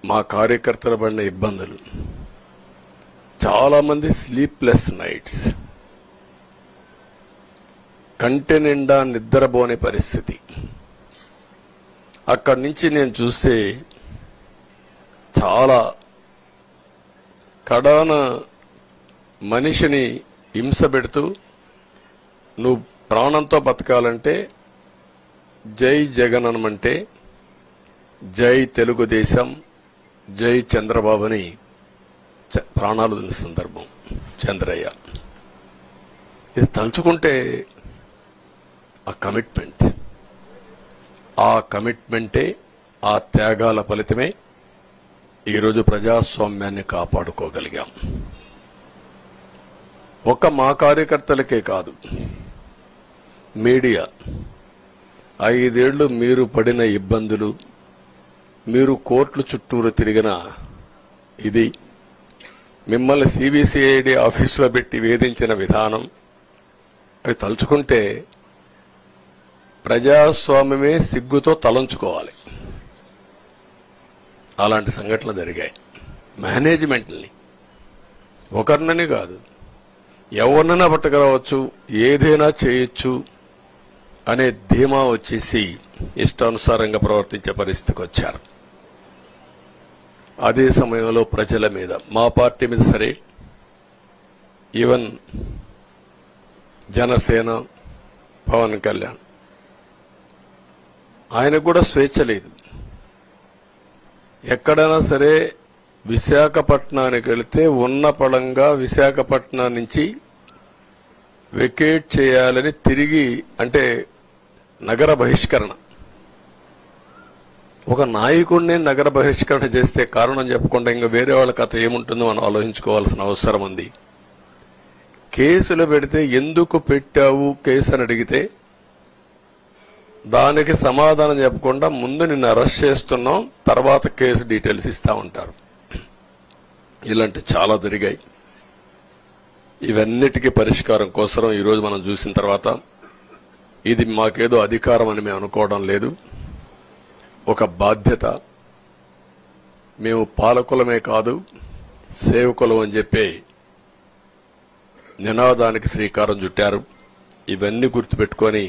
మా కార్యకర్తలు పడిన ఇబ్బందులు, చాలా మంది స్లీప్లెస్ నైట్స్, కంటి నిండా నిద్రపోని పరిస్థితి. అక్కడి నుంచి నేను చూస్తే చాలా కడాన మనిషిని హింస పెడుతూ, నువ్వు ప్రాణంతో బతకాలంటే జై జగన్ అనమంటే జై తెలుగుదేశం, జై చంద్రబాబుని ప్రాణాలు వదిలిన సందర్భం చంద్రయ్య. ఇది తలుచుకుంటే ఆ కమిట్మెంటే, ఆ త్యాగాల ఫలితమే ఈరోజు ప్రజాస్వామ్యాన్ని కాపాడుకోగలిగాం. ఒక్క మా కార్యకర్తలకే కాదు, మీడియా 5 ఏళ్లు మీరు పడిన ఇబ్బందులు, మీరు కోర్టుల చుట్టూరు తిరిగిన ఇది, మిమ్మల్ని సిబిసిఐడి ఆఫీసులో పెట్టి వేధించిన విధానం, అవి తలుచుకుంటే ప్రజాస్వామ్యమే సిగ్గుతో తలంచుకోవాలి. అలాంటి సంఘటనలు జరిగాయి. మేనేజ్మెంట్ని ఒకరినని కాదు, ఎవరినైనా పట్టుకురావచ్చు, ఏదైనా చేయొచ్చు అనే ధీమా వచ్చేసి ఇష్టానుసారంగా ప్రవర్తించే పరిస్థితికి వచ్చారు. అదే సమయంలో ప్రజల మీద, మా పార్టీ మీద సరే, ఈవెన్ జనసేన పవన్ కళ్యాణ్, ఆయనకు కూడా స్వేచ్ఛ లేదు. ఎక్కడైనా సరే విశాఖపట్నానికి వెళితే ఉన్న పళంగా విశాఖపట్నం నుంచి వెకేట్ చేయాలని తిరిగి, అంటే నగర బహిష్కరణ, ఒక నాయకుడిని నగర బహిష్కరణ చేస్తే కారణం చెప్పకుండా ఇంకా వేరే వాళ్ళ కథ ఏముంటుందో మనం ఆలోచించుకోవాల్సిన అవసరం ఉంది. కేసులు పెడితే ఎందుకు పెట్టావు కేసు అని అడిగితే దానికి సమాధానం చెప్పకుండా ముందు నిన్ను అరెస్ట్ చేస్తున్నాం, తర్వాత కేసు డీటెయిల్స్ ఇస్తా ఉంటారు. ఇలాంటి చాలా జరిగాయి. ఇవన్నిటికీ పరిష్కారం కోసం ఈరోజు మనం చూసిన తర్వాత, ఇది మాకేదో అధికారం అని మేము అనుకోవడం లేదు, ఒక బాధ్యత. మేము పాలకులమే కాదు సేవకులం అని చెప్పి నినాదానికి శ్రీకారం చుట్టారు. ఇవన్నీ గుర్తుపెట్టుకొని